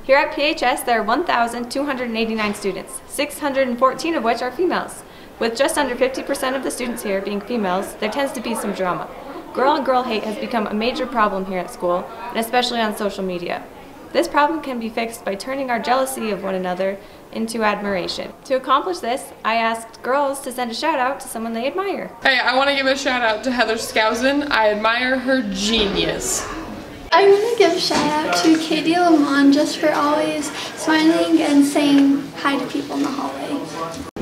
Here at PHS, there are 1,289 students, 614 of which are females. With just under 50% of the students here being females, there tends to be some drama. Girl-on-girl hate has become a major problem here at school, and especially on social media. This problem can be fixed by turning our jealousy of one another into admiration. To accomplish this, I asked girls to send a shout out to someone they admire. Hey, I want to give a shout out to Heather Skousen. I admire her genius. I want to give a shout out to Katie Lamont just for always smiling and saying hi to people in the hallway.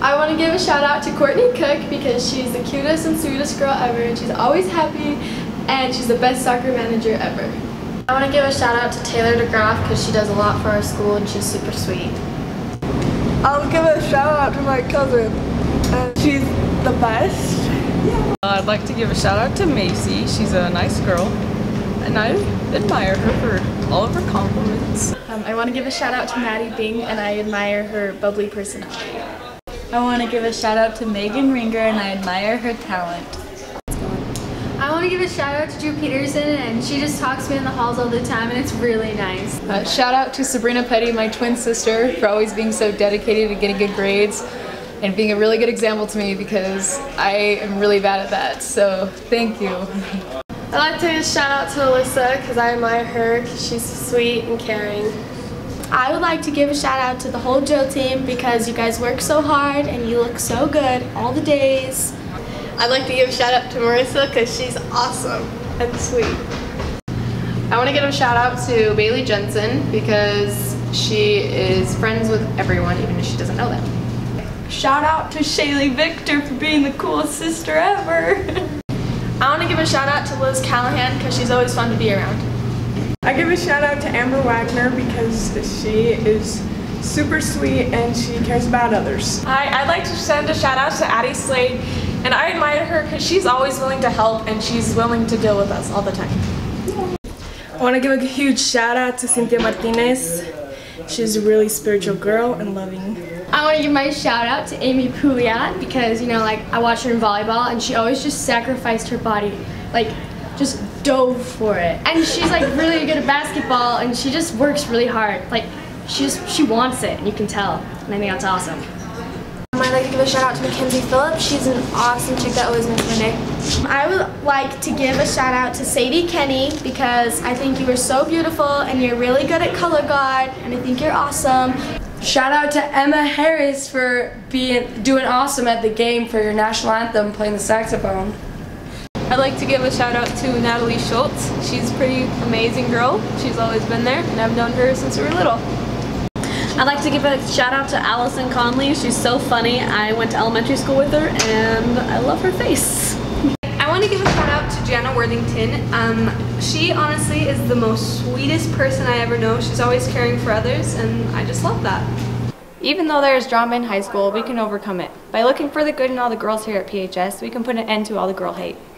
I want to give a shout out to Courtney Cook because she's the cutest and sweetest girl ever, and she's always happy, and she's the best soccer manager ever. I want to give a shout out to Taylor DeGraff because she does a lot for our school and she's super sweet. I'll give a shout out to my cousin, and she's the best. I'd like to give a shout out to Macy. She's a nice girl, and I admire her for all of her compliments. I want to give a shout out to Maddie Bing, and I admire her bubbly personality. I want to give a shout out to Megan Ringer, and I admire her talent. I want to give a shout out to Drew Peterson, and she just talks to me in the halls all the time, and it's really nice. Shout out to Sabrina Petty, my twin sister, for always being so dedicated to getting good grades and being a really good example to me because I am really bad at that, so thank you. I'd like to give a shout out to Alyssa because I admire her because she's sweet and caring. I would like to give a shout out to the whole Jill team because you guys work so hard and you look so good all the days. I'd like to give a shout out to Marissa because she's awesome and sweet. I want to give a shout out to Bailey Jensen because she is friends with everyone even if she doesn't know them. Shout out to Shaylee Victor for being the coolest sister ever. I want to give a shout out to Liz Callahan because she's always fun to be around. I give a shout out to Amber Wagner because she is super sweet and she cares about others. Hi, I'd like to send a shout out to Addie Slade, and I admire her because she's always willing to help and she's willing to deal with us all the time. I want to give a huge shout out to Cynthia Martinez. She's a really spiritual girl and loving. I want to give my shout out to Amy Pouliot because, you know, like I watch her in volleyball and she always just sacrificed her body, like just dove for it. And she's like really good at basketball and she just works really hard. Like she wants it and you can tell. And I think that's awesome. I'd like to give a shout out to Mackenzie Phillips. She's an awesome chick that always makes my day. I would like to give a shout out to Sadie Kenny because I think you are so beautiful and you're really good at color guard and I think you're awesome. Shout out to Emma Harris for doing awesome at the game for your national anthem, playing the saxophone. I'd like to give a shout out to Natalie Schultz. She's a pretty amazing girl. She's always been there and I've known her since we were little. I'd like to give a shout out to Allison Conley. She's so funny. I went to elementary school with her and I love her face. I want to give a shout out to Jana Worthington. She honestly is the most sweetest person I ever know. She's always caring for others and I just love that. Even though there is drama in high school, we can overcome it. By looking for the good in all the girls here at PHS, we can put an end to all the girl hate.